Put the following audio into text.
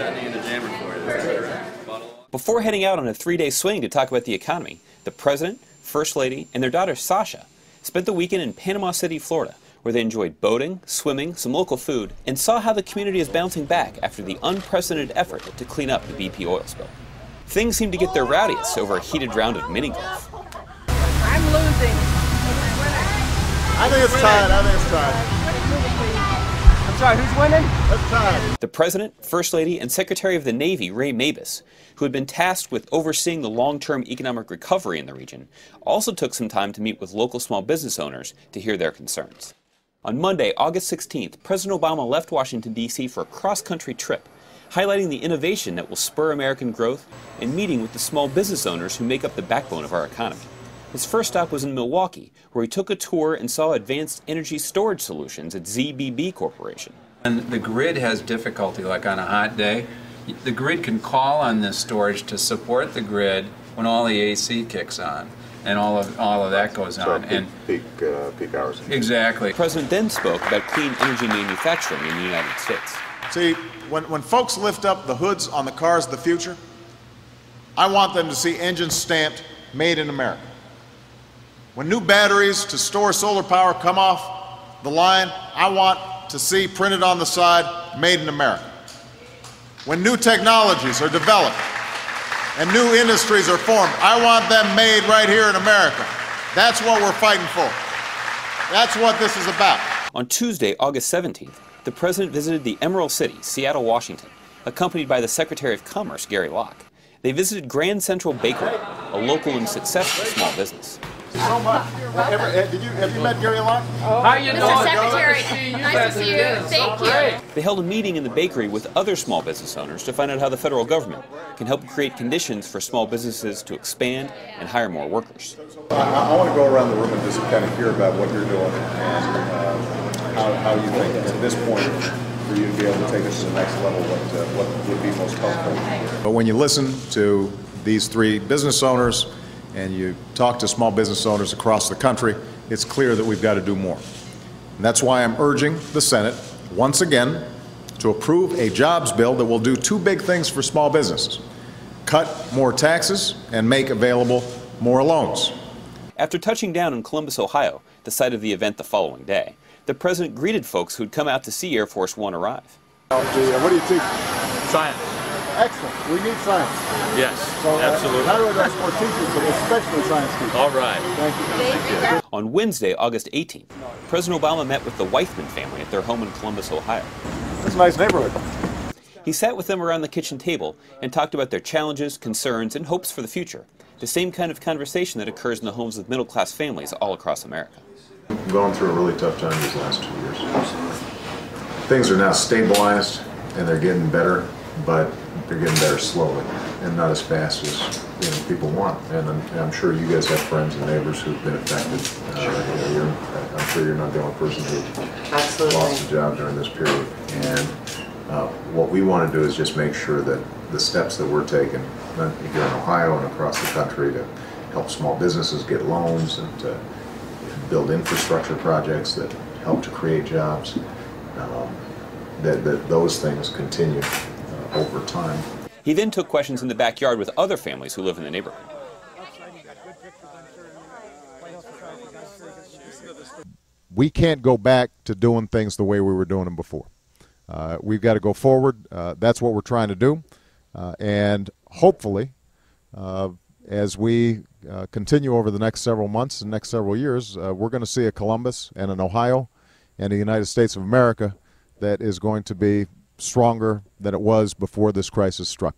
Chutney and a jammer for you. That's better. Before heading out on a 3-day swing to talk about the economy, the President, First Lady, and their daughter Sasha spent the weekend in Panama City, Florida, where they enjoyed boating, swimming, some local food, and saw how the community is bouncing back after the unprecedented effort to clean up the BP oil spill. Things seemed to get their rowdiest over a heated round of mini golf. I'm losing. I think it's tied. I'm sorry, who's winning? It's tied. The President, First Lady, and Secretary of the Navy, Ray Mabus, who had been tasked with overseeing the long-term economic recovery in the region, also took some time to meet with local small business owners to hear their concerns. On Monday, August 16th, President Obama left Washington, D.C. for a cross-country trip, highlighting the innovation that will spur American growth and meeting with the small business owners who make up the backbone of our economy. His first stop was in Milwaukee, where he took a tour and saw advanced energy storage solutions at ZBB Corporation. And the grid has difficulty, like on a hot day. The grid can call on this storage to support the grid when all the AC kicks on and all of that goes on. Peak hours. Exactly. The President then spoke about clean energy manufacturing in the United States. See, when folks lift up the hoods on the cars of the future, I want them to see engines stamped, made in America. When new batteries to store solar power come off the line, I want to see printed on the side, made in America. When new technologies are developed and new industries are formed, I want them made right here in America. That's what we're fighting for. That's what this is about. On Tuesday, August 17th, the President visited the Emerald City, Seattle, Washington, accompanied by the Secretary of Commerce, Gary Locke. They visited Grand Central Bakery, a local and successful small business. So much. Have you met Gary Locke? How you doing? Mr. Secretary, nice to see you. Thank you. They held a meeting in the bakery with other small business owners to find out how the federal government can help create conditions for small businesses to expand and hire more workers. I want to go around the room and just kind of hear about what you're doing and how you think at this point for you to be able to take us to the next level, what would be most helpful. But when you listen to these three business owners and you talk to small business owners across the country, it's clear that we've got to do more. And that's why I'm urging the Senate, once again, to approve a jobs bill that will do two big things for small businesses: cut more taxes and make available more loans. After touching down in Columbus, Ohio, the site of the event the following day, the President greeted folks who'd come out to see Air Force One arrive. What do you think? Science. Excellent. We need science. Yes, So, absolutely. how do I address more teachers, especially science teachers? All right. Thank you. On Wednesday, August 18th, President Obama met with the Weithman family at their home in Columbus, Ohio. It's a nice neighborhood. He sat with them around the kitchen table and talked about their challenges, concerns, and hopes for the future, the same kind of conversation that occurs in the homes of middle-class families all across America. We've gone through a really tough time these last 2 years. Things are now stabilized and they're getting better, but they're getting better slowly and not as fast as people want. And I'm sure you guys have friends and neighbors who've been affected. I'm sure you're not the only person who lost a job during this period. And what we want to do is just make sure that the steps that we're taking here in Ohio and across the country to help small businesses get loans and to build infrastructure projects that help to create jobs, that those things continue over time. He then took questions in the backyard with other families who live in the neighborhood. We can't go back to doing things the way we were doing them before. We've got to go forward. That's what we're trying to do. And hopefully, as we continue over the next several months and next several years, we're going to see a Columbus and an Ohio and a United States of America that is going to be stronger than it was before this crisis struck.